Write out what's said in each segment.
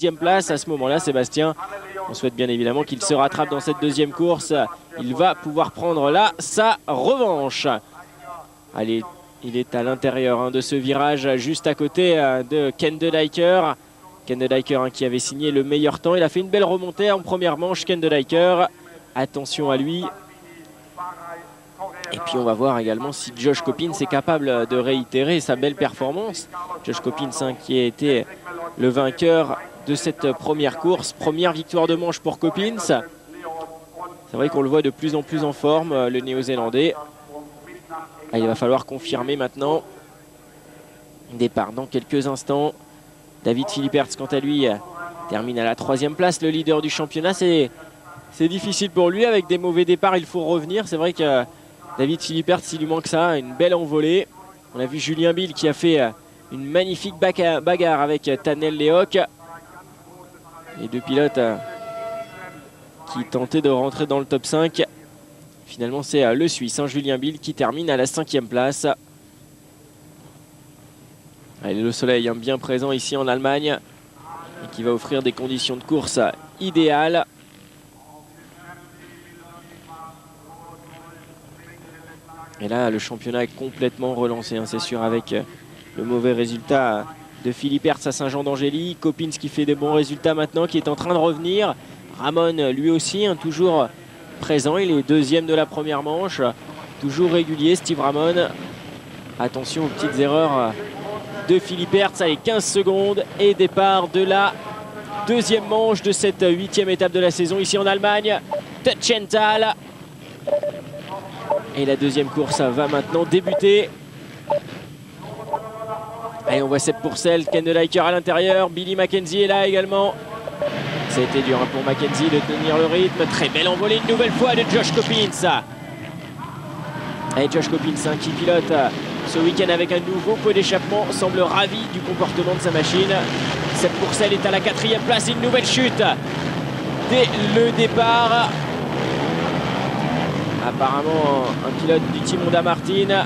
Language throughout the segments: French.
10e place. À ce moment-là, Sébastien, on souhaite bien évidemment qu'il se rattrape dans cette deuxième course. Il va pouvoir prendre là sa revanche. Allez, il est à l'intérieur de ce virage, juste à côté de Ken de Dijker. Ken de Dijker qui avait signé le meilleur temps. Il a fait une belle remontée en première manche, Ken de Dijker. Attention à lui. Et puis on va voir également si Josh Coppins est capable de réitérer sa belle performance. Josh Coppins qui a été le vainqueur de cette première course. Première victoire de manche pour Coppins. C'est vrai qu'on le voit de plus en plus en forme, le Néo-Zélandais. Il va falloir confirmer maintenant. Départ dans quelques instants. David Philipperts, quant à lui, termine à la 3e place, le leader du championnat. C'est difficile pour lui. Avec des mauvais départs, il faut revenir. C'est vrai que David Philipperts, il lui manque ça, une belle envolée. On a vu Julien Bill qui a fait une magnifique bagarre avec Tanel Lehoc. Les deux pilotes qui tentaient de rentrer dans le top 5. Finalement, c'est le Suisse, Julien Bill, qui termine à la 5e place. Allez, le soleil bien présent ici en Allemagne et qui va offrir des conditions de course idéales. Et là, le championnat est complètement relancé, c'est sûr, avec le mauvais résultat de Philipperts à Saint-Jean-d'Angély. Coppins qui fait des bons résultats maintenant, qui est en train de revenir. Ramon, lui aussi, toujours présent. Il est 2e de la première manche. Toujours régulier, Steve Ramon. Attention aux petites erreurs de Philipperts. Allez, 15 secondes et départ de la 2e manche de cette 8e étape de la saison ici en Allemagne. Tutchenthal. Et la deuxième course va maintenant débuter. Et on voit Sepp Pourcel, Ken de Dijker à l'intérieur. Billy Mackenzie est là également. Ça a été dur pour Mackenzie de tenir le rythme. Très belle envolée une nouvelle fois de Josh Coppins. Et Josh Coppins qui pilote ce week-end avec un nouveau pot d'échappement. Semble ravi du comportement de sa machine. Sepp Pourcel est à la 4e place. Une nouvelle chute dès le départ. Apparemment un pilote du team Honda Martin.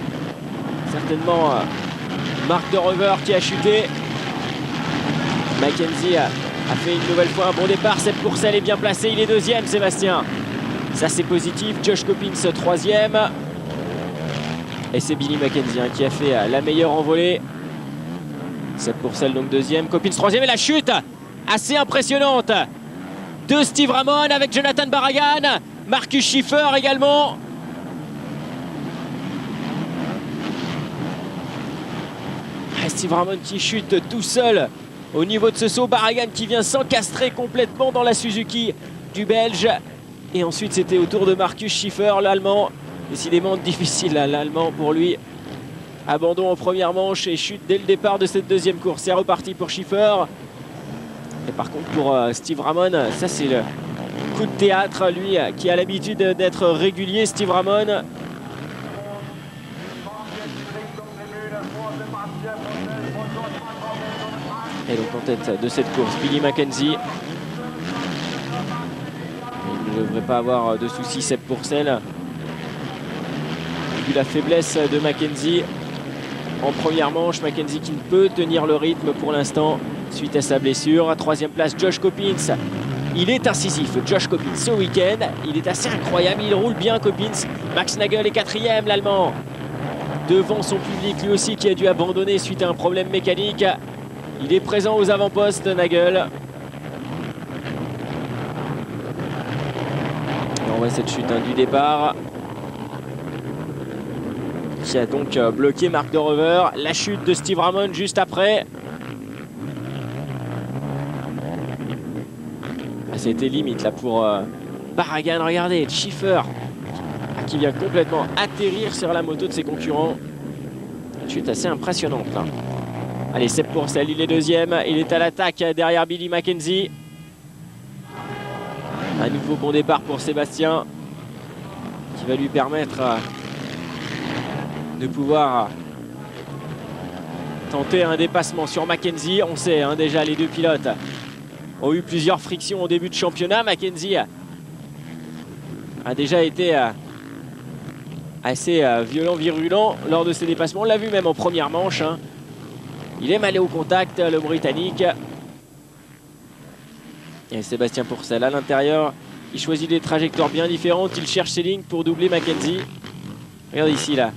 Certainement Mark de Rover qui a chuté. Mackenzie a fait une nouvelle fois un bon départ. Sepp Pourcel est bien placé. Il est 2e, Sébastien. Ça, c'est positif. Josh Coppins, 3e. Et c'est Billy Mackenzie qui a fait la meilleure envolée. Sepp Pourcel, donc 2e. Coppins, 3e. Et la chute assez impressionnante de Steve Ramon avec Jonathan Barragan. Marcus Schiffer également. Steve Ramon qui chute tout seul au niveau de ce saut. Barragan qui vient s'encastrer complètement dans la Suzuki du Belge. Et ensuite c'était au tour de Marcus Schiffer, l'Allemand. Décidément difficile l'Allemand pour lui. Abandon en première manche et chute dès le départ de cette deuxième course. C'est reparti pour Schiffer. Et par contre pour Steve Ramon, ça c'est le coup de théâtre, lui qui a l'habitude d'être régulier, Steve Ramon. Et donc en tête de cette course, Billy Mackenzie. Il ne devrait pas avoir de soucis, Sepp Pourcel. Vu la faiblesse de Mackenzie en première manche, Mackenzie qui ne peut tenir le rythme pour l'instant suite à sa blessure. À 3e place, Josh Coppins. Il est incisif, Josh Coppins, ce week-end. Il est assez incroyable, il roule bien, Coppins. Max Nagel est 4e, l'Allemand. Devant son public, lui aussi, qui a dû abandonner suite à un problème mécanique. Il est présent aux avant-postes, Nagel. Et on voit cette chute du départ qui a donc bloqué Mark de Rover. La chute de Steve Ramon juste après. C'était limite là pour Barragan. Regardez, Schiffer qui vient complètement atterrir sur la moto de ses concurrents. Une chute assez impressionnante là. Allez, Sepp Pourcel, il est 2e. Il est à l'attaque derrière Billy Mackenzie. Un nouveau bon départ pour Sébastien qui va lui permettre de pouvoir tenter un dépassement sur Mackenzie. On sait déjà les deux pilotes ont eu plusieurs frictions au début de championnat. Mackenzie a déjà été assez violent, virulent lors de ses dépassements. On l'a vu même en première manche. Il aime aller au contact, le Britannique. Et Sébastien Pourcel à l'intérieur. Il choisit des trajectoires bien différentes. Il cherche ses lignes pour doubler Mackenzie. Regarde ici là.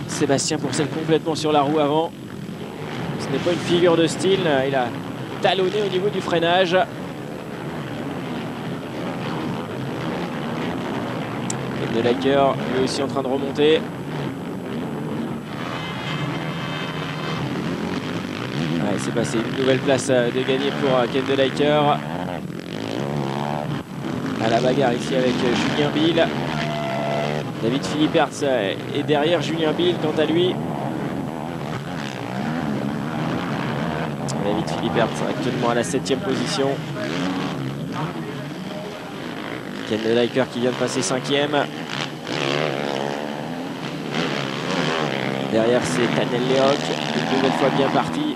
Sébastien Pourcel complètement sur la roue avant. Ce n'est pas une figure de style. Il a talonné au niveau du freinage. Ken Delaker lui aussi en train de remonter. Ouais, c'est passé une nouvelle place de gagner pour Ken Delaker. À la bagarre ici avec Julien Bill. David Philipperts est derrière Julien Bill quant à lui. David Philipperts actuellement à la 7e position. Ken Delaker qui vient de passer 5e. Derrière c'est Tanel Lehoc, une nouvelle fois bien parti.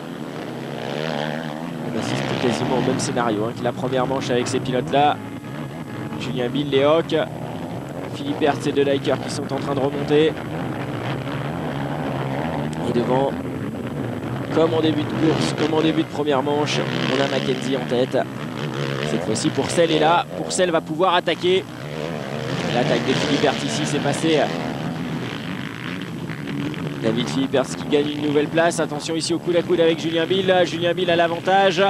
On assiste quasiment au même scénario que la première manche avec ces pilotes-là. Julien Bill, Lehoc, Philipperts et Delaker qui sont en train de remonter. Et devant, comme en début de course, comme en début de première manche, on a Mackenzie en tête. Cette fois-ci, Pourcel est là. Pourcel va pouvoir attaquer. L'attaque de Philipperts ici, c'est passé. David Philipperts qui gagne une nouvelle place. Attention ici au coude à coude avec Julien Bill. Julien Bill a l'avantage.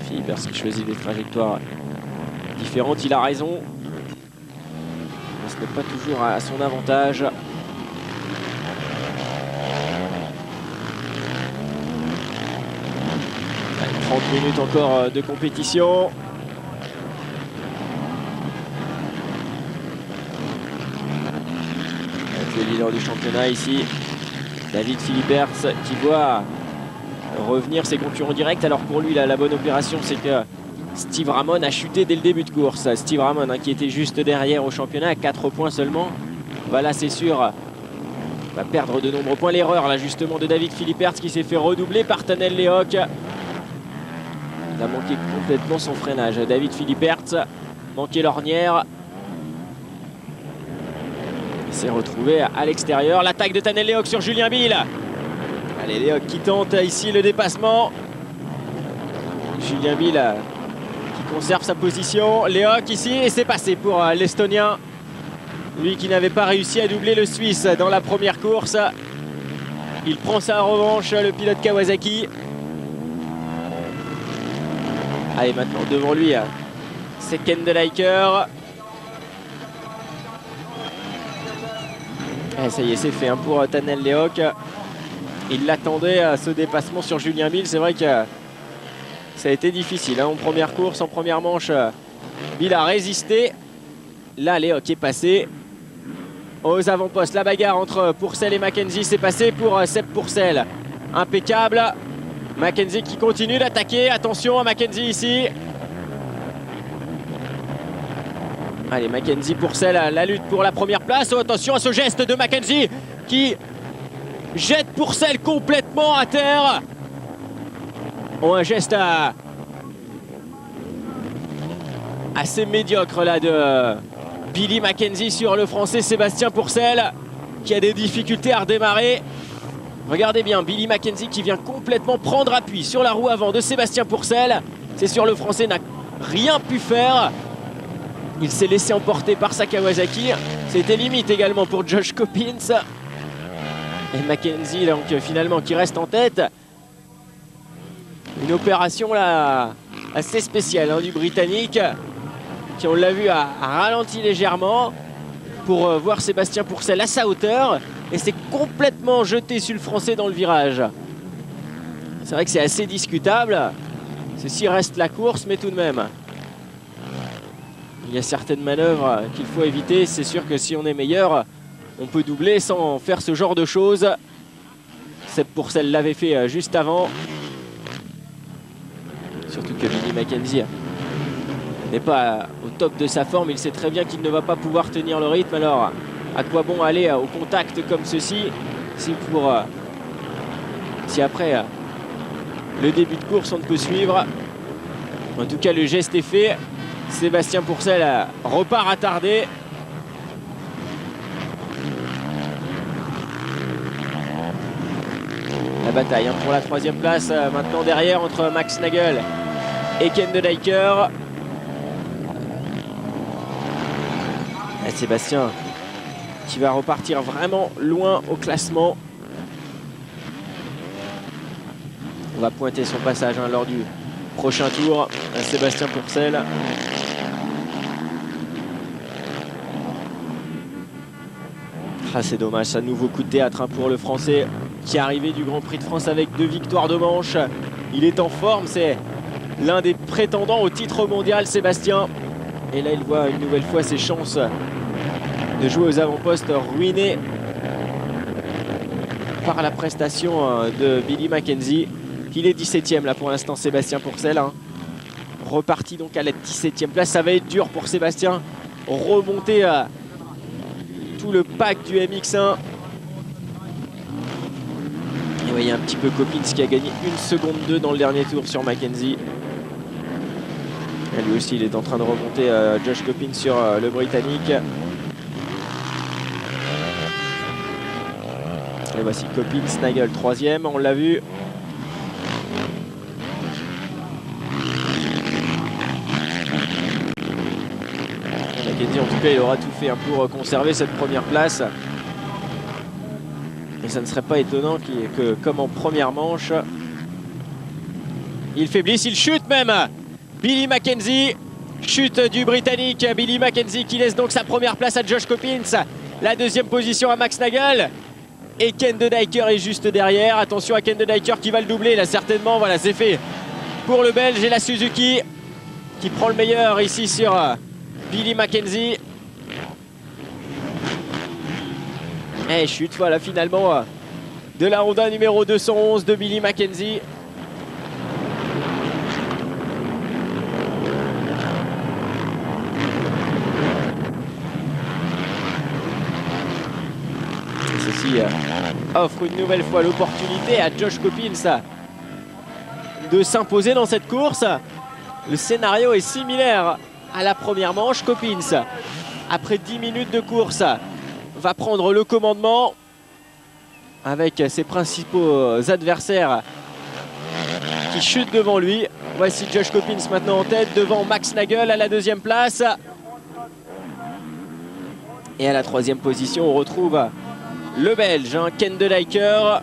Philipperts qui choisit des trajectoires différentes. Il a raison. Mais ce n'est pas toujours à son avantage. 30 minutes encore de compétition. Avec le leader du championnat ici, David Philipperts, qui voit revenir ses concurrents directs. Alors pour lui, la bonne opération, c'est que Steve Ramon a chuté dès le début de course. Steve Ramon qui était juste derrière au championnat à 4 points seulement. Là c'est sûr, va perdre de nombreux points. L'erreur là justement de David Philipperts qui s'est fait redoubler par Tanel Lehoc. Il a manqué complètement son freinage. David Philipperts manqué l'ornière. Il s'est retrouvé à l'extérieur. L'attaque de Tanel Lehoc sur Julien Bill. Allez, Lehoc qui tente ici le dépassement. Julien Bill qui conserve sa position. Lehoc ici et c'est passé pour l'Estonien. Lui qui n'avait pas réussi à doubler le Suisse dans la première course. Il prend sa revanche, le pilote Kawasaki. Allez, maintenant devant lui, c'est Ken Delaker. Et ça y est, c'est fait pour Tanel Lehoc. Il l'attendait à ce dépassement sur Julien Bill. C'est vrai que ça a été difficile en première course, en première manche. Bill a résisté. Là, Lehoc est passé aux avant-postes. La bagarre entre Pourcel et Mackenzie, c'est passé pour Seb Pourcel. Impeccable. Mackenzie qui continue d'attaquer. Attention à Mackenzie ici. Allez, Mackenzie, Pourcel, la lutte pour la première place. Oh, attention à ce geste de Mackenzie qui jette Pourcel complètement à terre. Oh, un geste assez médiocre là de Billy Mackenzie sur le français Sébastien Pourcel qui a des difficultés à redémarrer. Regardez bien, Billy Mackenzie qui vient complètement prendre appui sur la roue avant de Sébastien Pourcel. C'est sûr, le français n'a rien pu faire. Il s'est laissé emporter par sa Kawasaki. C'était limite également pour Josh Coppins. Et Mackenzie donc finalement qui reste en tête. Une opération là assez spéciale du Britannique qui, on l'a vu, a ralenti légèrement pour voir Sébastien Pourcel à sa hauteur. Et c'est complètement jeté sur le français dans le virage. C'est vrai que c'est assez discutable. Ceci reste la course, mais tout de même. Il y a certaines manœuvres qu'il faut éviter. C'est sûr que si on est meilleur, on peut doubler sans faire ce genre de choses. Seb Pourcel l'avait fait juste avant. Surtout que Billy Mackenzie n'est pas au top de sa forme. Il sait très bien qu'il ne va pas pouvoir tenir le rythme. Alors, à quoi bon aller au contact comme ceci si après le début de course on ne peut suivre. En tout cas, le geste est fait. Sébastien Pourcel repart attardé. bataille hein, pour la 3e place maintenant derrière entre Max Nagel et Ken de Dijker. Et Sébastien qui va repartir vraiment loin au classement. On va pointer son passage hein, lors du prochain tour. Sébastien Pourcel. Ah, c'est dommage, ça, nouveau coup de théâtre hein, pour le Français qui est arrivé du Grand Prix de France avec 2 victoires de manche. Il est en forme, c'est l'un des prétendants au titre mondial, Sébastien. Et là, il voit une nouvelle fois ses chances de jouer aux avant-postes ruinées par la prestation de Billy Mackenzie. Il est 17e là pour l'instant, Sébastien Pourcel. Hein. Reparti donc à la 17e place. Ça va être dur pour Sébastien. Remonter à tout le pack du MX1. Et voyez un petit peu Coppins qui a gagné 1 seconde 2 dans le dernier tour sur Mackenzie. Et lui aussi il est en train de remonter Josh Coppins sur le Britannique. Et voici Coppins, Nagel 3e, on l'a vu. Mackenzie en tout cas il aura tout fait pour conserver cette première place. Et ça ne serait pas étonnant que comme en première manche, il faiblisse, il chute même. Billy Mackenzie, chute du Britannique. Billy Mackenzie qui laisse donc sa première place à Josh Coppins. La 2e position à Max Nagel. Et Ken de Dijker est juste derrière. Attention à Ken de Dijker qui va le doubler là certainement. Voilà, c'est fait pour le Belge et la Suzuki qui prend le meilleur ici sur Billy Mackenzie. Et chute, voilà finalement de la Honda numéro 211 de Billy Mackenzie. Et ceci offre une nouvelle fois l'opportunité à Josh Coppins de s'imposer dans cette course. Le scénario est similaire à la première manche. Coppins, après 10 minutes de course, va prendre le commandement avec ses principaux adversaires qui chutent devant lui. Voici Josh Coppins maintenant en tête devant Max Nagel à la 2e place. Et à la 3e position, on retrouve le Belge, hein, Ken de Dijker.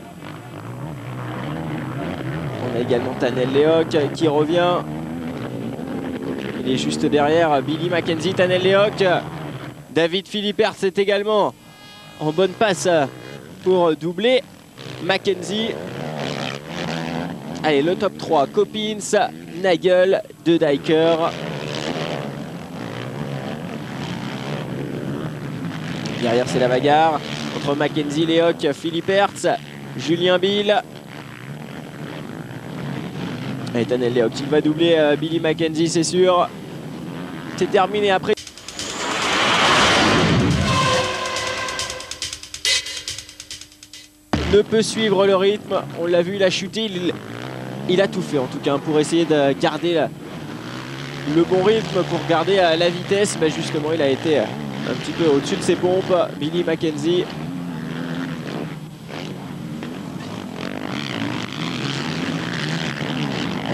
On a également Tanel Lehoc qui revient. Il est juste derrière Billy Mackenzie, Tanel Lehoc. David Philippert est également en bonne passe pour doubler Mackenzie. Allez, le top 3, Coppins, Nagel, de Dijker. Derrière, c'est la bagarre entre Mackenzie, Lehoc, Philippert, Julien Bill. Et Tanel Lehoc qui va doubler Billy Mackenzie, c'est sûr. C'est terminé après. Ne peut suivre le rythme. On l'a vu, il a chuté. Il a tout fait en tout cas pour essayer de garder le bon rythme, pour garder la vitesse. Mais justement, il a été un petit peu au-dessus de ses pompes. Billy Mackenzie.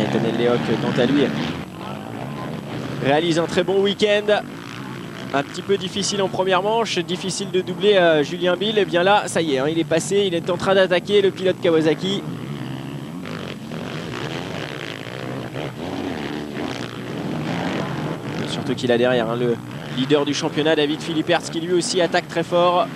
Et Tanel Lehoc, quant à lui, réalise un très bon week-end. Un petit peu difficile en première manche, difficile de doubler Julien Bill. Et bien là, ça y est, hein, il est passé, il est en train d'attaquer le pilote Kawasaki. Surtout qu'il a derrière hein, le leader du championnat, David Philippert, qui lui aussi attaque très fort.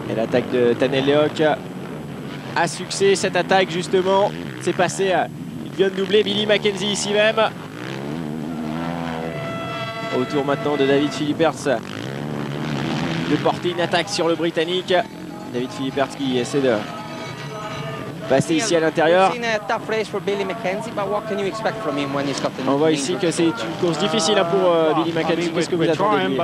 Et l'attaque de Tanel Lehoc a succès. Cette attaque justement, c'est passé. Il vient de doubler Billy Mackenzie ici même. Autour maintenant de David Philippert de porter une attaque sur le Britannique. David Philippert qui essaie de passer ici à l'intérieur. On voit ici que c'est une course difficile hein, pour Billy Mackenzie. Qu'est-ce que vous attendez de lui?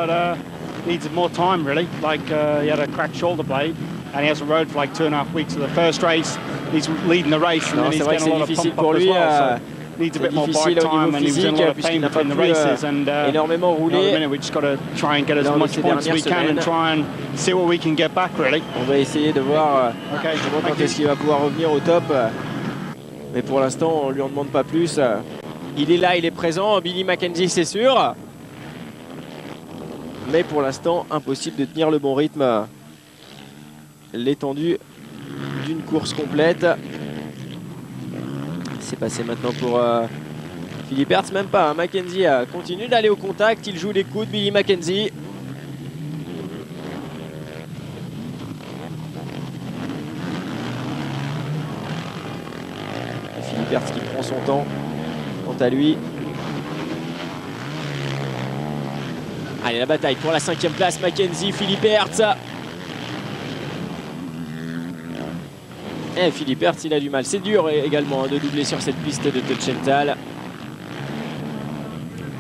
Needed more time really, like he had a cracked shoulder blade. and he hasn't rode for like 2.5 weeks. So the first race, he's leading the race, and Non, then c'est he's vrai que getting a c'est lot of difficile pump pour up as lui. well. So needs a C'est bit more difficile bike au niveau time, and he was in a physique lot of puisqu'il pain n'a pas between the pu races. And énormément at the rouler. minute, we just got to try and get as Lors de much ces points as we dernières can and semaines. try and see what we can get back, really. On va essayer de voir Okay, comment thank quand est-ce you. qu'il va pouvoir revenir au top. Mais pour l'instant, on lui en demande pas plus. Il est là, il est présent. Billy Mackenzie, c'est sûr. Mais pour l'instant, impossible de tenir le bon rythme. L'étendue d'une course complète. C'est passé maintenant pour Philippe Hertz, même pas. Mackenzie continue d'aller au contact. Il joue les coudes, Billy Mackenzie. Philippe Hertz qui prend son temps. Quant à lui. Allez, la bataille pour la 5e place. Mackenzie, Philippe Hertz. Et Philippe Hertz, il a du mal. C'est dur également de doubler sur cette piste de Tötschental.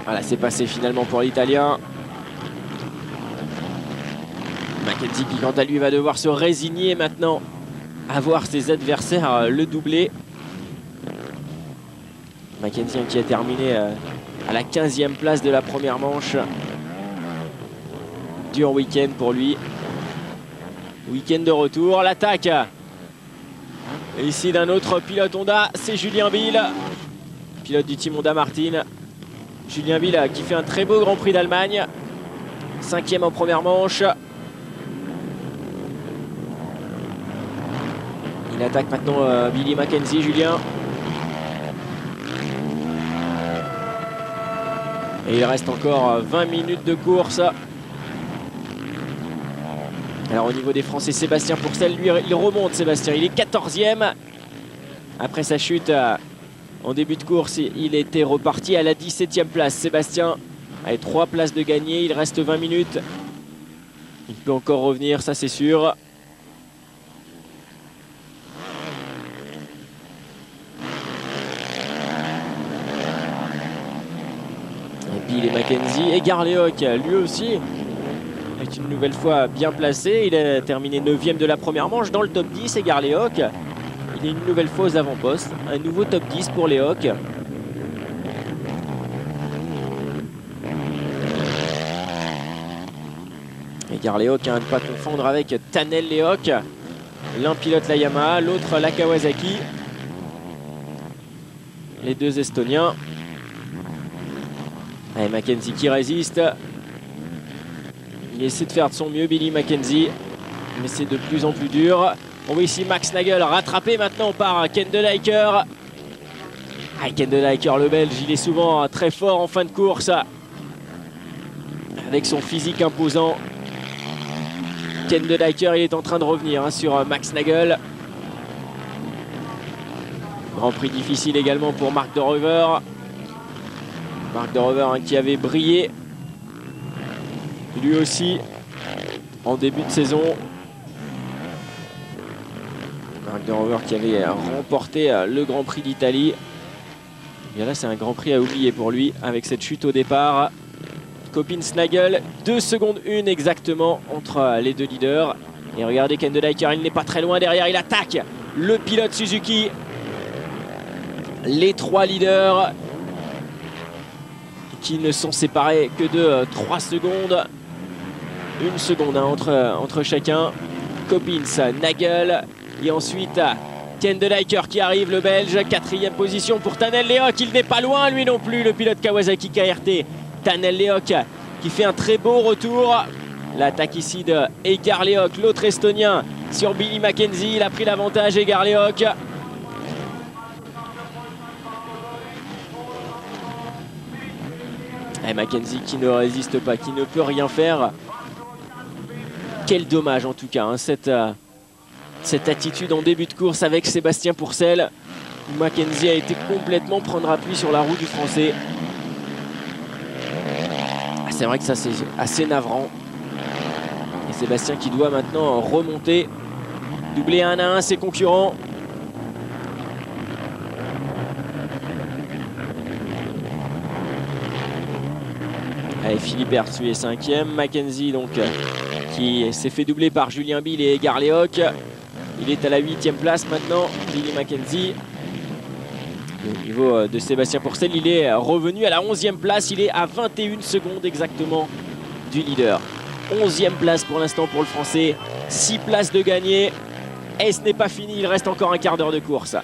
Voilà, c'est passé finalement pour l'Italien. Mackenzie qui, quant à lui, va devoir se résigner maintenant à voir ses adversaires le doubler. Mackenzie qui a terminé à la 15e place de la première manche. Dur week-end pour lui. Week-end de retour, l'attaque. Et ici d'un autre pilote Honda, c'est Julien Bill, pilote du team Honda Martin. Julien Bill qui fait un très beau Grand Prix d'Allemagne. 5e en première manche. Il attaque maintenant Billy Mackenzie, Julien. Et il reste encore 20 minutes de course. Alors au niveau des Français, Sébastien Pourcel, lui, il remonte, Sébastien. Il est 14e. Après sa chute en début de course, il était reparti à la 17e place. Sébastien, avec 3 places de gagné, il reste 20 minutes. Il peut encore revenir, ça c'est sûr. Et puis il est Mackenzie et Garléoc, lui aussi, est une nouvelle fois bien placé. Il a terminé 9e de la première manche dans le top 10 et Garléoc, il est une nouvelle fois aux avant-postes. Un nouveau top 10 pour les Hawks. Et Garléoc, à ne pas confondre avec Tanel Lehoc. L'un pilote la Yamaha, l'autre la Kawasaki. Les deux Estoniens. Allez, Mackenzie qui résiste. Il essaie de faire de son mieux, Billy Mackenzie. Mais c'est de plus en plus dur. On voit ici Max Nagel rattrapé maintenant par Ken De Leiker. Ken De Leiker, le Belge, il est souvent très fort en fin de course. Avec son physique imposant. Ken De Leiker, il est en train de revenir sur Max Nagel. Grand Prix difficile également pour Marc De Reuver. Marc De Reuver qui avait brillé lui aussi en début de saison. Marc De Reuver qui avait remporté le Grand Prix d'Italie. Et là, c'est un Grand Prix à oublier pour lui avec cette chute au départ. Coppins-Nagel, 2 secondes 1 exactement entre les deux leaders. Et regardez Ken De Leiker, il n'est pas très loin derrière, il attaque le pilote Suzuki. Les 3 leaders qui ne sont séparés que de 3 secondes. 1 seconde entre chacun. Coppins, Nagel et ensuite Ken De Leiker qui arrive, le Belge. 4e position pour Tanel Lehoc, il n'est pas loin lui non plus, le pilote Kawasaki KRT. Tanel Lehoc qui fait un très beau retour. L'attaque ici de Edgar Lehoc, l'autre estonien sur Billy Mackenzie. Il a pris l'avantage, Edgar Lehoc. Et Mackenzie qui ne résiste pas, qui ne peut rien faire. Quel dommage en tout cas, hein, cette attitude en début de course avec Sébastien Pourcel. Mackenzie a été complètement prendre appui sur la roue du Français. C'est vrai que ça c'est assez navrant. Et Sébastien qui doit maintenant remonter, doubler 1 à 1 ses concurrents. Allez, Philippe Hertz est 5e, Mackenzie donc qui s'est fait doubler par Julien Bill et Edgar Léoc. Il est à la 8e place maintenant, Billy Mackenzie. Au niveau de Sébastien Pourcel, il est revenu à la 11e place. Il est à 21 secondes exactement du leader. 11e place pour l'instant pour le Français. 6 places de gagné. Et ce n'est pas fini, il reste encore un quart d'heure de course.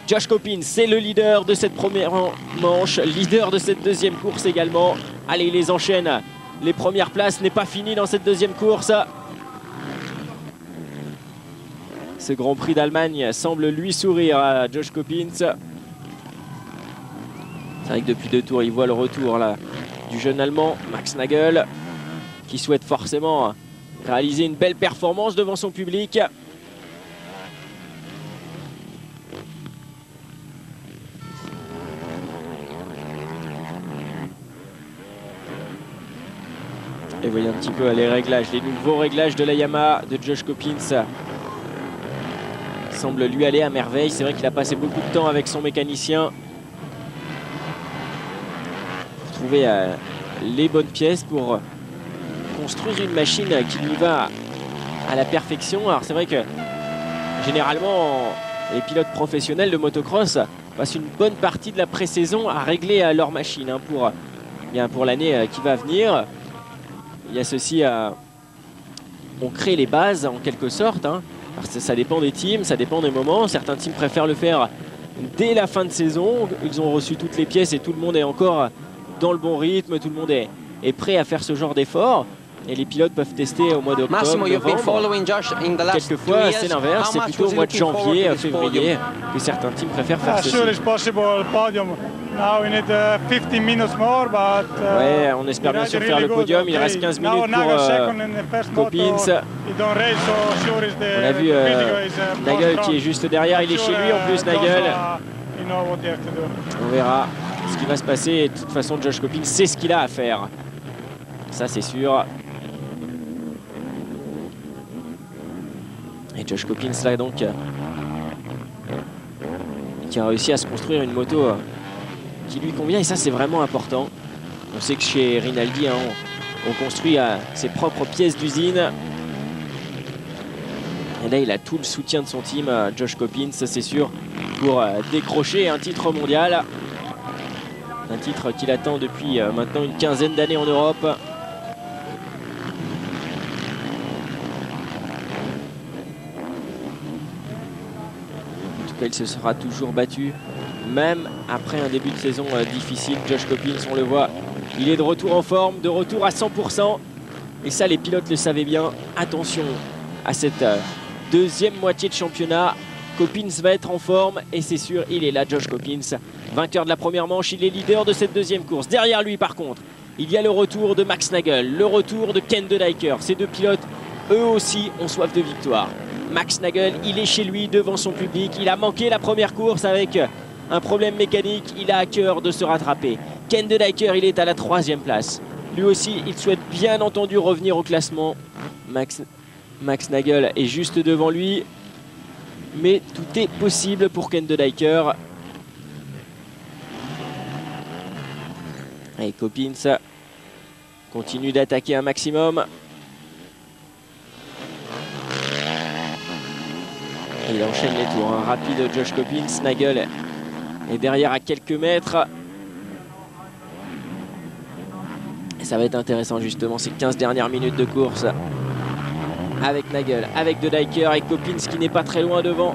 Josh Coppins, c'est le leader de cette première manche, leader de cette deuxième course également. Allez, il les enchaîne. Les premières places, n'est pas fini dans cette deuxième course. Ce Grand Prix d'Allemagne semble lui sourire à Josh Coppins. C'est vrai que depuis 2 tours, il voit le retour là, du jeune Allemand, Max Nagel, qui souhaite forcément réaliser une belle performance devant son public. Et voyez un petit peu les réglages, les nouveaux réglages de la Yamaha de Josh Coppins. Semble lui aller à merveille. C'est vrai qu'il a passé beaucoup de temps avec son mécanicien. Trouver les bonnes pièces pour construire une machine qui lui va à la perfection. Alors c'est vrai que généralement les pilotes professionnels de motocross passent une bonne partie de la pré-saison à régler leur machine pour l'année qui va venir. Il y a ceci on crée les bases en quelque sorte. Alors ça dépend des teams, ça dépend des moments. Certains teams préfèrent le faire dès la fin de saison. Ils ont reçu toutes les pièces et tout le monde est encore dans le bon rythme, tout le monde est prêt à faire ce genre d'effort. Et les pilotes peuvent tester au mois d'octobre, novembre. Quelquefois, c'est l'inverse, c'est plutôt au mois de janvier, février, que certains teams préfèrent faire ceci. Ouais, on espère bien sûr faire le podium. Il reste 15 minutes pour Coppins. On a vu Nagel qui est juste derrière, il est chez lui en plus, Nagel. On verra ce qui va se passer. Et de toute façon, Josh Coppins sait ce qu'il a à faire. Ça, c'est sûr. Et Josh Coppins, là, donc, qui a réussi à se construire une moto qui lui convient. Et ça, c'est vraiment important. On sait que chez Rinaldi, on construit ses propres pièces d'usine. Et là, il a tout le soutien de son team, Josh Coppins, c'est sûr, pour décrocher un titre mondial. Un titre qu'il attend depuis maintenant une quinzaine d'années en Europe. En tout cas, il se sera toujours battu, même après un début de saison difficile. Josh Coppins, on le voit, il est de retour en forme, de retour à 100%. Et ça, les pilotes le savaient bien. Attention à cette deuxième moitié de championnat. Coppins va être en forme et c'est sûr, il est là, Josh Coppins. Vainqueur de la première manche, il est leader de cette deuxième course. Derrière lui, par contre, il y a le retour de Max Nagel, le retour de Ken De Decker. Ces deux pilotes, eux aussi, ont soif de victoire. Max Nagel, il est chez lui devant son public. Il a manqué la première course avec un problème mécanique. Il a à cœur de se rattraper. Ken De Decker, il est à la 3e place. Lui aussi, il souhaite bien entendu revenir au classement. Max Nagel est juste devant lui. Mais tout est possible pour Ken De Decker. Et Coppins continue d'attaquer un maximum. Il enchaîne les tours. Rapide Josh Coppins. Nagel est derrière à quelques mètres. Et ça va être intéressant justement ces 15 dernières minutes de course. Avec Nagel, avec De Decker, avec Coppins qui n'est pas très loin devant.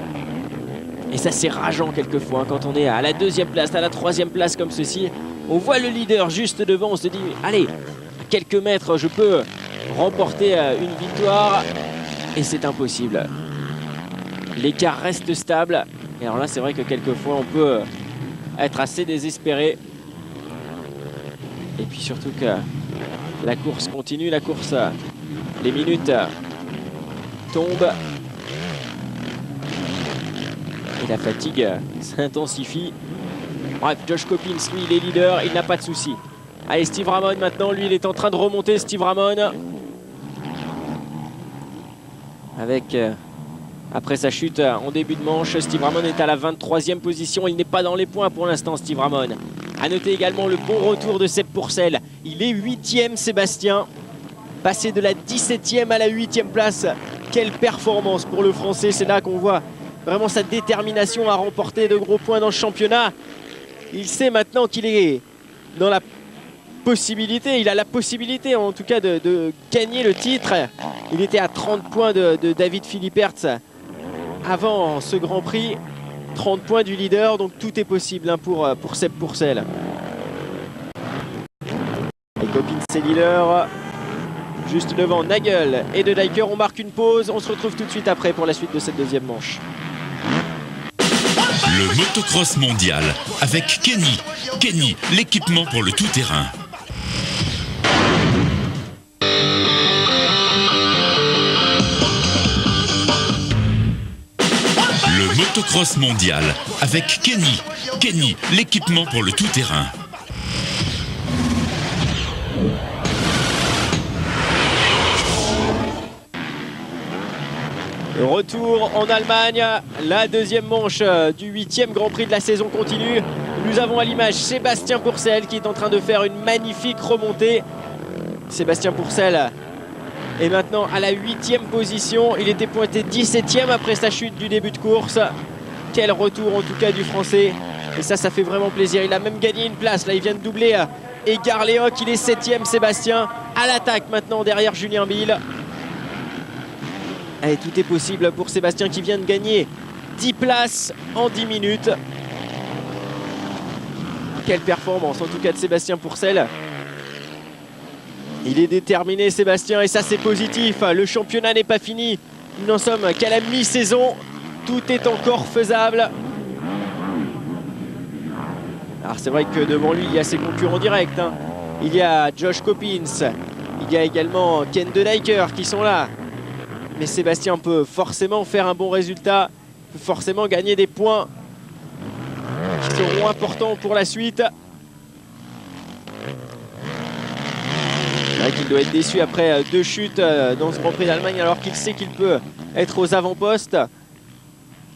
Et ça, c'est rageant quelquefois quand on est à la 2e place, à la 3e place comme ceci. On voit le leader juste devant, on se dit allez, à quelques mètres, je peux remporter une victoire. Et c'est impossible. L'écart reste stable. Et alors là, c'est vrai que quelquefois, on peut être assez désespéré. Et puis surtout que la course continue, la course, les minutes tombent. Et la fatigue s'intensifie. Bref, Josh Coppins, lui, il est leader, il n'a pas de souci. Allez, Steve Ramon maintenant, lui, il est en train de remonter, Steve Ramon. Avec, après sa chute en début de manche, Steve Ramon est à la 23e position. Il n'est pas dans les points pour l'instant, Steve Ramon. A noter également le bon retour de Seb Pourcel. Il est 8e, Sébastien. passer de la 17e à la 8e place. Quelle performance pour le Français. C'est là qu'on voit vraiment sa détermination à remporter de gros points dans le championnat. Il sait maintenant qu'il est dans la possibilité, il a la possibilité en tout cas de gagner le titre. Il était à 30 points de David Philippertz avant ce Grand Prix. 30 points du leader, donc tout est possible hein, pour Seb Pourcel. Et Coppins c'est leader. Juste devant Nagel et De Dijker. On marque une pause. On se retrouve tout de suite après pour la suite de cette deuxième manche. Le motocross mondial avec Kenny. Kenny, l'équipement pour le tout-terrain. Le motocross mondial avec Kenny. Kenny, l'équipement pour le tout-terrain. Retour en Allemagne, la deuxième manche du 8e Grand Prix de la saison continue. Nous avons à l'image Sébastien Pourcel qui est en train de faire une magnifique remontée. Sébastien Pourcel est maintenant à la 8e position. Il était pointé 17e après sa chute du début de course. Quel retour en tout cas du Français. Et ça fait vraiment plaisir. Il a même gagné une place. Là, il vient de doubler Edgar Léoc. Il est 7e, Sébastien. À l'attaque maintenant derrière Julien Bill. Allez, tout est possible pour Sébastien qui vient de gagner 10 places en 10 minutes. Quelle performance en tout cas de Sébastien Pourcel. Il est déterminé Sébastien et ça c'est positif. Le championnat n'est pas fini. Nous n'en sommes qu'à la mi-saison. Tout est encore faisable. Alors c'est vrai que devant lui il y a ses concurrents directs hein. Il y a Josh Coppins. Il y a également Ken De Dijker qui sont là. Mais Sébastien peut forcément faire un bon résultat, peut forcément gagner des points qui seront importants pour la suite. C'est vrai qu'il doit être déçu après 2 chutes dans ce Grand Prix d'Allemagne alors qu'il sait qu'il peut être aux avant-postes.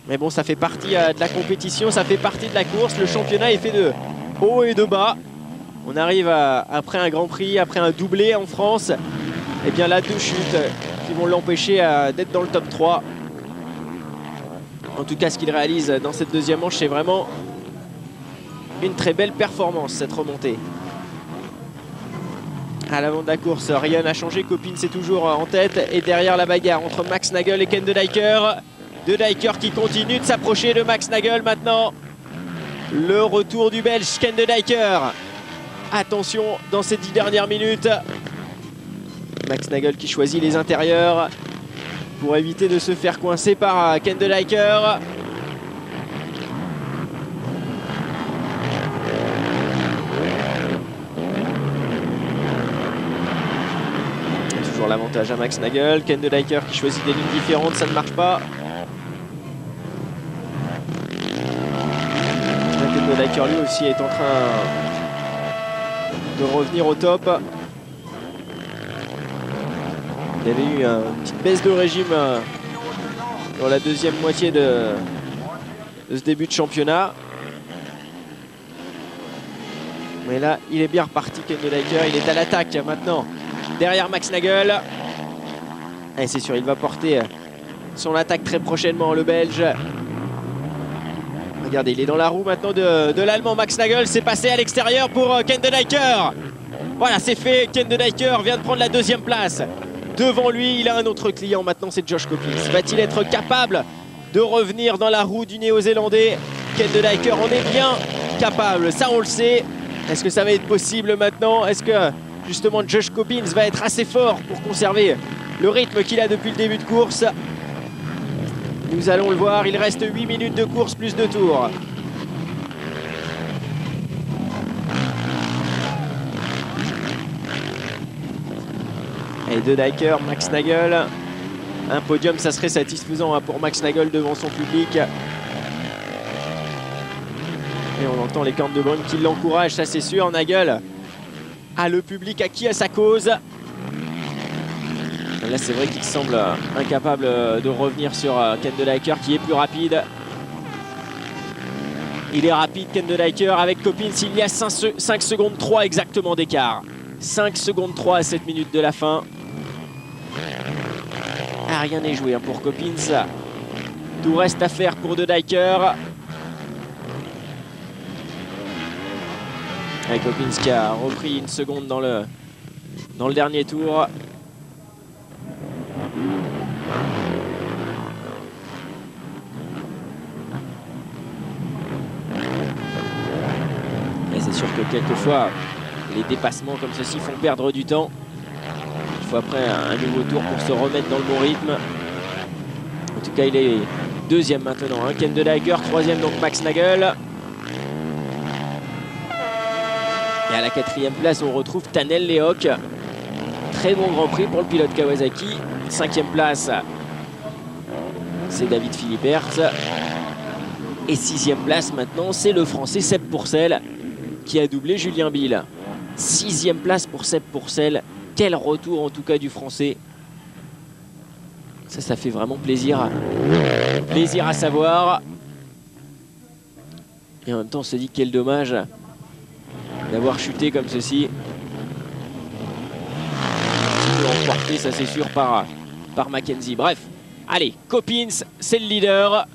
Mais bon, ça fait partie de la compétition, ça fait partie de la course. Le championnat est fait de haut et de bas. On arrive après un Grand Prix, après un doublé en France. Et bien là, 2 chutes qui vont l'empêcher d'être dans le top 3. En tout cas, ce qu'il réalise dans cette deuxième manche, c'est vraiment une très belle performance, cette remontée. À l'avant de la course, rien n'a changé. Coppins est toujours en tête. Et derrière la bagarre entre Max Nagel et Ken De Dijker. De Dijker qui continue de s'approcher de Max Nagel maintenant. Le retour du Belge Ken De Dijker. Attention dans ces 10 dernières minutes. Max Nagel qui choisit les intérieurs pour éviter de se faire coincer par Ken De Dijker. Toujours l'avantage à Max Nagel. Ken De Dijker qui choisit des lignes différentes, ça ne marche pas. Ken De Dijker lui aussi est en train de revenir au top. Il y avait eu une petite baisse de régime dans la deuxième moitié de ce début de championnat. Mais là, il est bien reparti, Ken De Dijker. Il est à l'attaque maintenant, derrière Max Nagel. Et c'est sûr, il va porter son attaque très prochainement, le Belge. Regardez, il est dans la roue maintenant de l'Allemand. Max Nagel, c'est passé à l'extérieur pour Ken De Dijker. Voilà, c'est fait. Ken De Dijker vient de prendre la deuxième place. Devant lui, il a un autre client. Maintenant, c'est Josh Coppins. Va-t-il être capable de revenir dans la roue du Néo-Zélandais? Ken De Dijker en est bien capable. Ça, on le sait. Est-ce que ça va être possible maintenant? Est-ce que, justement, Josh Coppins va être assez fort pour conserver le rythme qu'il a depuis le début de course? Nous allons le voir. Il reste 8 minutes de course plus 2 tours. Et De Dijker, Max Nagel. Un podium, ça serait satisfaisant pour Max Nagel devant son public. Et on entend les cornes de brume qui l'encouragent, ça c'est sûr. Nagel a le public acquis à sa cause. Là, c'est vrai qu'il semble incapable de revenir sur Ken De Dijker qui est plus rapide. Il est rapide, Ken De Dijker. Avec Coppins, il y a 5 secondes 3 exactement d'écart. 5 secondes 3 à 7 minutes de la fin. Ah, rien n'est joué hein, pour Coppins. Tout reste à faire pour De Dijker. Et Coppins qui a repris une seconde dans le dernier tour. Et c'est sûr que quelquefois, les dépassements comme ceci font perdre du temps. Il faut après un nouveau tour pour se remettre dans le bon rythme. En tout cas, il est deuxième maintenant. Hein. Ken De Dijker, troisième donc Max Nagel. Et à la quatrième place, on retrouve Tanel Lehoc. Très bon Grand Prix pour le pilote Kawasaki. Cinquième place, c'est David Philippert. Et sixième place maintenant, c'est le Français Seb Pourcel qui a doublé Julien Bill. Sixième place pour Seb Pourcel. Quel retour en tout cas du Français. Ça fait vraiment plaisir. Plaisir à savoir. Et en même temps, on se dit quel dommage d'avoir chuté comme ceci. Emporté, ça c'est sûr, par Mackenzie. Bref, allez, Coppins, c'est le leader.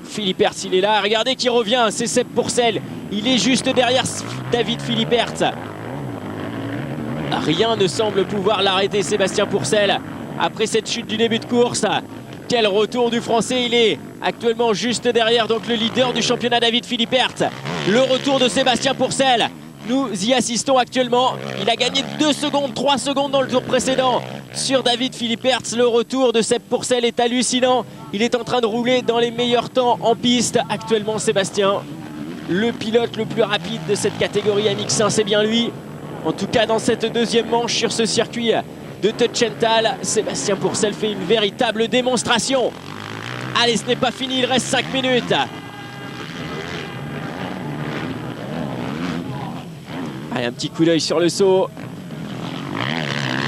Philippert, il est là. Regardez qui revient, c'est Seb Pourcel. Il est juste derrière David Philippert. Rien ne semble pouvoir l'arrêter, Sébastien Pourcel. Après cette chute du début de course, quel retour du Français. Il est actuellement juste derrière donc le leader du championnat, David Philippert. Le retour de Sébastien Pourcel. Nous y assistons actuellement. Il a gagné 2 secondes, 3 secondes dans le tour précédent sur David Philippert. Le retour de Seb Pourcel est hallucinant. Il est en train de rouler dans les meilleurs temps en piste actuellement, Sébastien. Le pilote le plus rapide de cette catégorie MX1, c'est bien lui. En tout cas, dans cette deuxième manche sur ce circuit de Tötschental, Sébastien Pourcel fait une véritable démonstration. Allez, ce n'est pas fini, il reste 5 minutes. Allez, un petit coup d'œil sur le saut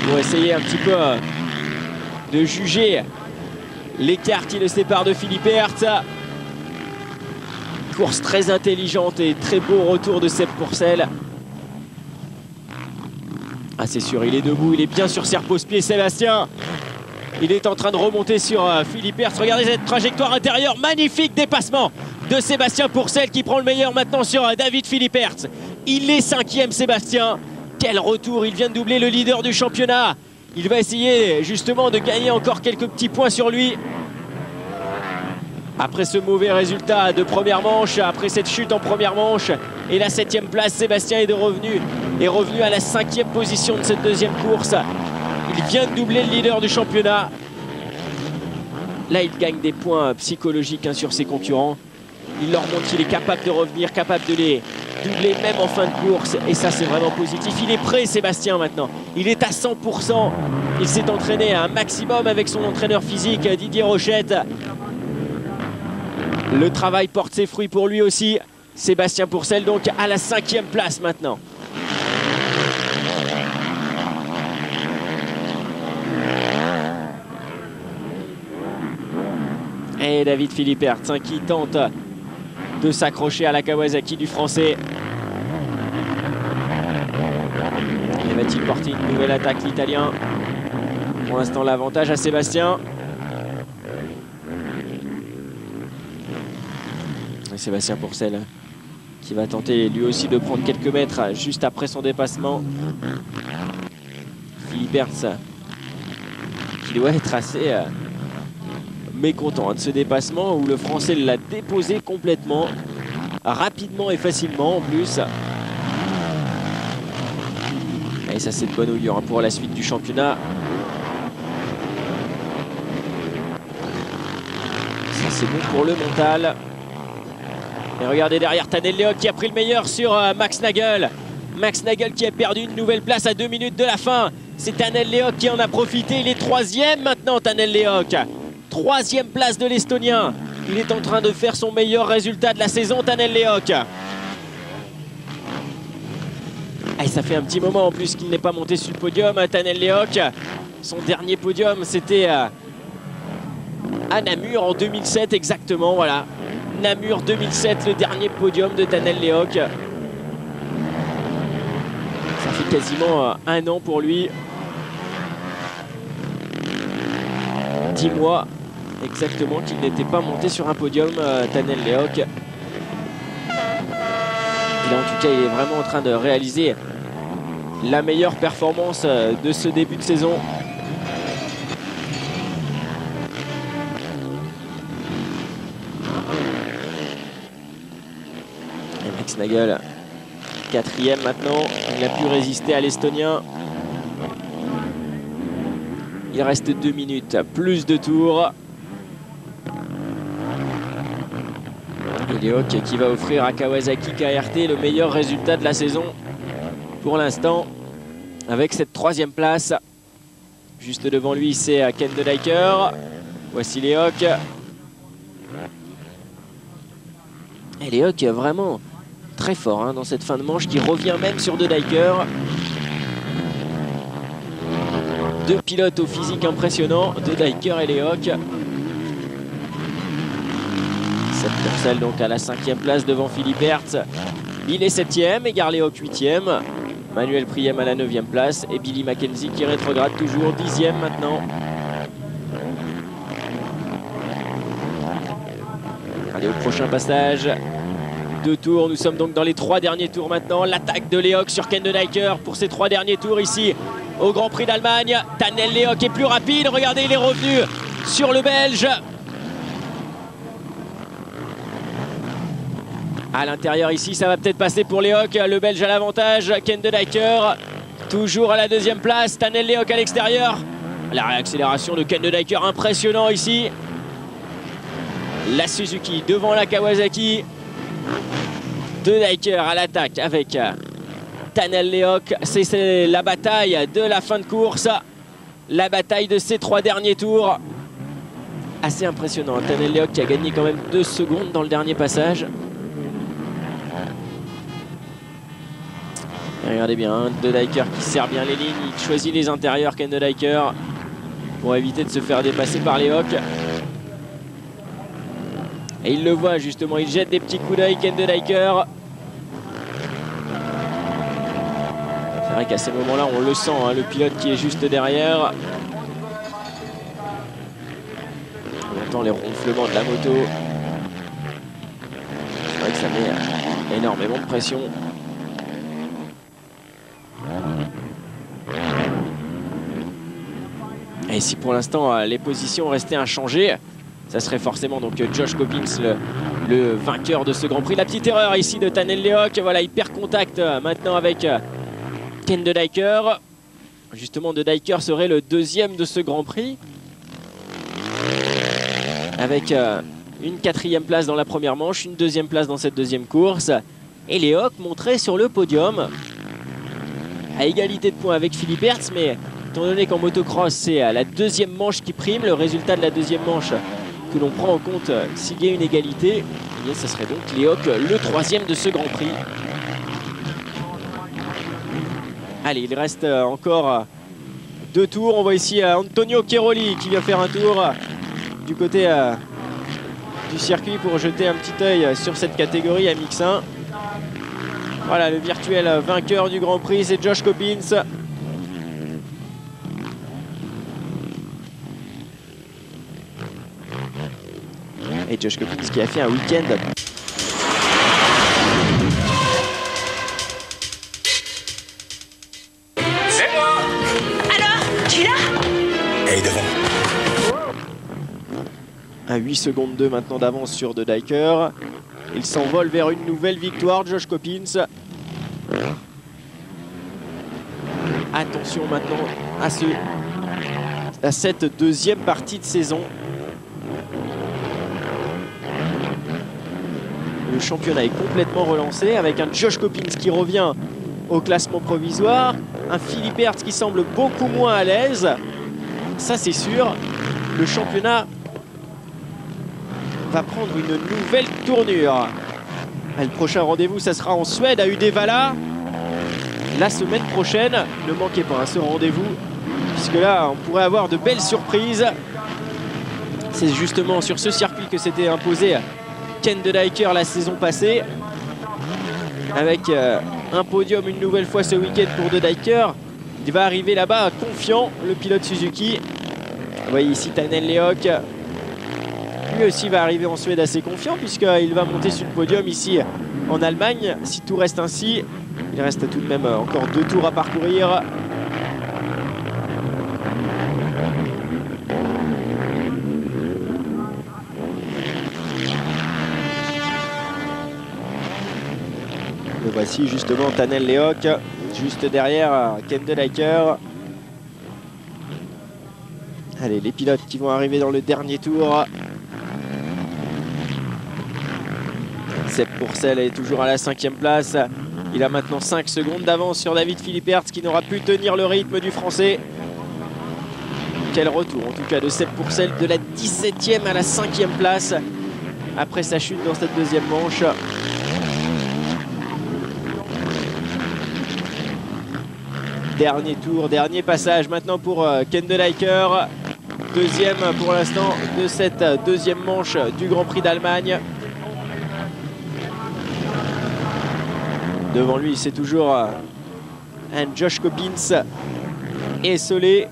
pour essayer un petit peu de juger l'écart qui le sépare de Philippert. Course très intelligente et très beau retour de Seb Pourcel. Ah, c'est sûr, il est debout, il est bien sur ses repose-pieds, Sébastien. Il est en train de remonter sur Philippert. Regardez cette trajectoire intérieure, magnifique dépassement de Sébastien Pourcel qui prend le meilleur maintenant sur David Philippert. Il est 5e, Sébastien. Quel retour, il vient de doubler le leader du championnat. Il va essayer justement de gagner encore quelques petits points sur lui. Après ce mauvais résultat de première manche, après cette chute en première manche et la 7e place, Sébastien est revenu à la 5e position de cette deuxième course. Il vient de doubler le leader du championnat. Là, il gagne des points psychologiques hein, sur ses concurrents. Il leur montre qu'il est capable de revenir, capable de les doubler même en fin de course. Et ça, c'est vraiment positif. Il est prêt, Sébastien, maintenant. Il est à 100%. Il s'est entraîné à un maximum avec son entraîneur physique, Didier Rochette. Le travail porte ses fruits pour lui aussi. Sébastien Pourcel, donc, à la 5e place maintenant. Et David Philippert qui tente de s'accrocher à la Kawasaki du Français. Et va-t-il porter une nouvelle attaque, l'Italien? Pour l'instant, l'avantage à Sébastien. Et Sébastien Pourcel qui va tenter lui aussi de prendre quelques mètres juste après son dépassement. Philippert qui doit être assez mécontent de ce dépassement où le Français l'a déposé complètement, rapidement et facilement en plus. Et ça, c'est de bonne augure pour la suite du championnat. Ça, c'est bon pour le mental. Et regardez derrière Tanel Lehoc qui a pris le meilleur sur Max Nagel. Max Nagel qui a perdu une nouvelle place à 2 minutes de la fin. C'est Tanel Lehoc qui en a profité. Il est 3e maintenant, Tanel Lehoc. 3e place de l'Estonien. Il est en train de faire son meilleur résultat de la saison, Tanel Lehoc. Et ça fait un petit moment en plus qu'il n'est pas monté sur le podium, Tanel Lehoc. Son dernier podium, c'était à Namur en 2007 exactement, voilà. Namur 2007, le dernier podium de Tanel Lehoc. Ça fait quasiment 1 an pour lui. 10 mois exactement qu'il n'était pas monté sur un podium, Tannel Lehoc. Et là, en tout cas, il est vraiment en train de réaliser la meilleure performance de ce début de saison. Et Max Nagel, 4e maintenant. Il a pu résister à l'Estonien. Il reste 2 minutes, plus de tours. Et Lehoc qui va offrir à Kawasaki KRT le meilleur résultat de la saison pour l'instant, avec cette 3e place. Juste devant lui, c'est Ken De Decker. Voici Lehoc. Et Lehoc vraiment très fort hein, dans cette fin de manche, qui revient même sur De Decker. Deux pilotes au physique impressionnant, De Decker et Lehoc. Seb Purcell donc à la 5e place devant Philippe Hertz. Il est 7e, égare Lehoc 8e. Manuel Priem à la 9e place. Et Billy Mackenzie qui rétrograde toujours 10e maintenant. Allez, au prochain passage. 2 tours, nous sommes donc dans les 3 derniers tours maintenant. L'attaque de Lehoc sur Ken De Decker pour ces 3 derniers tours ici au Grand Prix d'Allemagne. Tannel Lehoc est plus rapide. Regardez, il est revenu sur le Belge. À l'intérieur ici, ça va peut-être passer pour Lehoc. Le Belge à l'avantage. Ken De Decker toujours à la 2e place. Tannel Lehoc à l'extérieur. La réaccélération de Ken De Decker, impressionnant ici. La Suzuki devant la Kawasaki. De Decker à l'attaque avec Tannel Lehoc. C'est la bataille de la fin de course. La bataille de ces 3 derniers tours. Assez impressionnant. Tannel Lehoc qui a gagné quand même 2 secondes dans le dernier passage. Et regardez bien, hein, De Decker qui sert bien les lignes. Il choisit les intérieurs, Ken De Decker, pour éviter de se faire dépasser par Lehoc. Et il le voit justement, il jette des petits coups d'œil, Ken De Decker. C'est vrai qu'à ces moments-là, on le sent, hein, le pilote qui est juste derrière. On entend les ronflements de la moto. C'est vrai que ça met énormément de pression. Et si pour l'instant les positions restaient inchangées, ça serait forcément donc Josh Coppins le vainqueur de ce Grand Prix. La petite erreur ici de Tannel Lehoc. Voilà, il perd contact maintenant avec Ken De Decker. Justement, De Decker serait le 2e de ce Grand Prix, avec une 4e place dans la première manche, une 2e place dans cette 2e course. Et Lehoc montré sur le podium à égalité de points avec Philippe Hertz, mais étant donné qu'en motocross c'est la 2e manche qui prime, le résultat de la 2e manche que l'on prend en compte s'il y a une égalité, et bien, ce serait donc Lehoc le 3e de ce Grand Prix. Allez, il reste encore 2 tours. On voit ici Antonio Cheroli qui vient faire un tour du côté du circuit pour jeter un petit œil sur cette catégorie MX1. Voilà, le virtuel vainqueur du Grand Prix, c'est Josh Coppins. Et Josh Coppins qui a fait un week-end C'est moi. Alors, tu es là? Elle est devant. à 8 secondes 2 maintenant d'avance sur De Decker. Il s'envole vers une nouvelle victoire, Josh Coppins. Attention maintenant à cette 2e partie de saison. Le championnat est complètement relancé avec un Josh Coppins qui revient au classement provisoire. Un Philippe Hertz qui semble beaucoup moins à l'aise. Ça c'est sûr. Le championnat va prendre une nouvelle tournure. Le prochain rendez-vous, ça sera en Suède à Uddevalla. La semaine prochaine, ne manquez pas ce rendez-vous, puisque là, on pourrait avoir de belles surprises. C'est justement sur ce circuit que s'était imposé Ken De Decker la saison passée, avec un podium une nouvelle fois ce week-end pour De Decker. Il va arriver là-bas confiant, le pilote Suzuki. voyez ici Tanel Leok. Lui aussi va arriver en Suède assez confiant puisqu'il va monter sur le podium ici en Allemagne. Si tout reste ainsi, il reste tout de même encore 2 tours à parcourir. Le voici justement Tanel Leok, juste derrière Ken de Dijker. Allez, les pilotes qui vont arriver dans le dernier tour. Sepp Pourcel est toujours à la 5e place. Il a maintenant 5 secondes d'avance sur David Philippertz qui n'aura pu tenir le rythme du Français. Quel retour en tout cas de Sepp Pourcel de la 17e à la 5e place après sa chute dans cette deuxième manche. Dernier tour, dernier passage maintenant pour Ken de Dijker. Deuxième pour l'instant de cette deuxième manche du Grand Prix d'Allemagne. Devant lui, c'est toujours un Josh Coppins esselé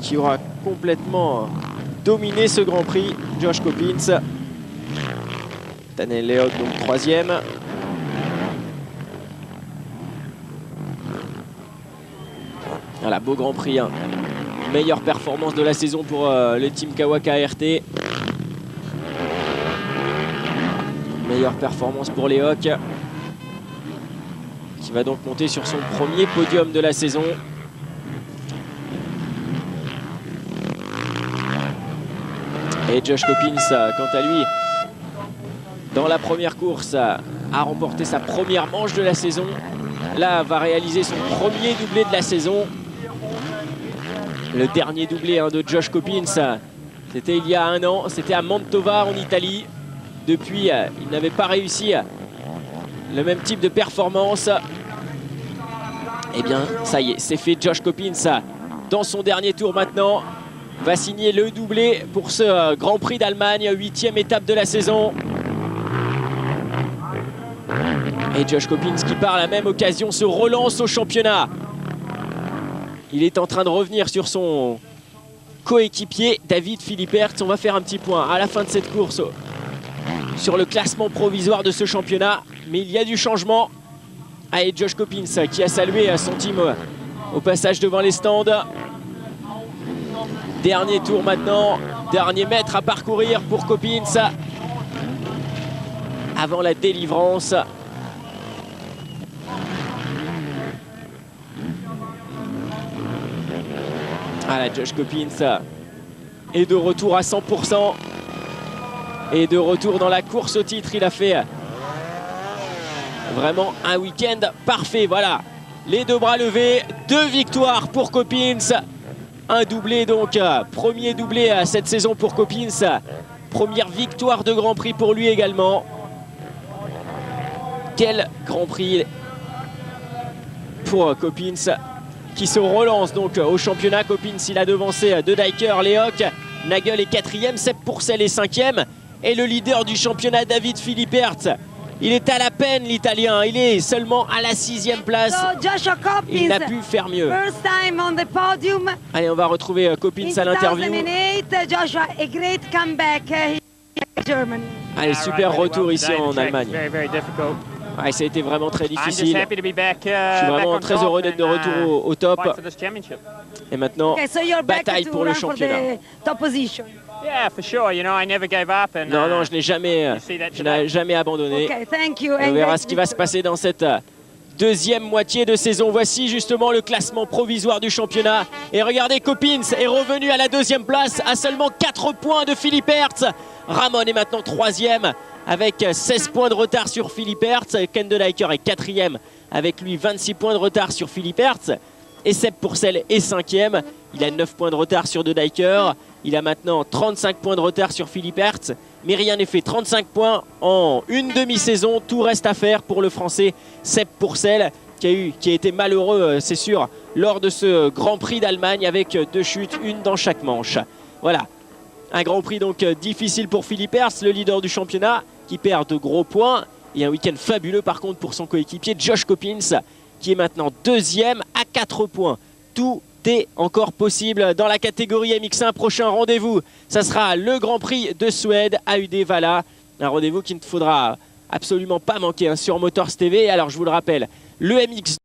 qui aura complètement dominé ce Grand Prix. Josh Coppins. Tanel Leok donc 3e. Voilà, beau Grand Prix. Hein. Meilleure performance de la saison pour le team Kawaka RT. Meilleure performance pour Leok, qui va donc monter sur son premier podium de la saison. Et Josh Coppins, quant à lui, dans la première course, a remporté sa première manche de la saison. Là, va réaliser son premier doublé de la saison. Le dernier doublé de Josh Coppins, c'était il y a 1 an. C'était à Mantova en Italie. Depuis, il n'avait pas réussi le même type de performance. Eh bien, ça y est, c'est fait. Josh Coppins, dans son dernier tour maintenant, va signer le doublé pour ce Grand Prix d'Allemagne, 8e étape de la saison. Et Josh Coppins qui par la même occasion se relance au championnat. Il est en train de revenir sur son coéquipier David Philippertz. On va faire un petit point à la fin de cette course sur le classement provisoire de ce championnat. Mais il y a du changement. Allez, Josh Coppins qui a salué son team au passage devant les stands. Dernier tour maintenant. Dernier mètre à parcourir pour Coppins avant la délivrance. Voilà, Josh Coppins est de retour à 100%. Et de retour dans la course au titre. Il a fait vraiment un week-end parfait. Voilà, les 2 bras levés. 2 victoires pour Coppins. Un doublé donc. Premier doublé cette saison pour Coppins. Première victoire de Grand Prix pour lui également. Quel Grand Prix pour Coppins qui se relance donc au championnat. Coppins, il a devancé de Dijker, Leok. Nagel est 4e, Sepp Pourcel est 5e. Et le leader du championnat, David Philippertz, il est à la peine, l'Italien. Il est seulement à la 6e place. Il n'a pu faire mieux. Allez, on va retrouver Coppins à l'interview. Allez, super retour ici en Allemagne. Ouais, ça a été vraiment très difficile. Je suis vraiment très heureux d'être de retour au top. Et maintenant, bataille pour le championnat. Non, non, je n'ai jamais abandonné. On verra ce qui va se passer dans cette deuxième moitié de saison. Voici justement le classement provisoire du championnat. Et regardez, Coppins est revenu à la 2e place à seulement 4 points de Philippertz. Ramon est maintenant 3e avec 16 points de retard sur Philippertz. Ken de Dijker est 4e avec lui 26 points de retard sur Philippertz. Et Sepp Pourcel est 5e. Il a 9 points de retard sur de Dijker. Il a maintenant 35 points de retard sur Philippertz. Mais rien n'est fait. 35 points en une demi-saison. Tout reste à faire pour le Français Sepp Pourcel qui a été malheureux, c'est sûr, lors de ce Grand Prix d'Allemagne avec 2 chutes, une dans chaque manche. Voilà. Un Grand Prix donc difficile pour Philippertz, le leader du championnat, qui perd de gros points. Et un week-end fabuleux par contre pour son coéquipier Josh Coppins, qui est maintenant 2e à 4 points. Tout est encore possible dans la catégorie MX1. Prochain rendez-vous, ça sera le Grand Prix de Suède à Uddevalla. Un rendez-vous qu'il ne faudra absolument pas manquer sur Motors TV. Alors je vous le rappelle, le MX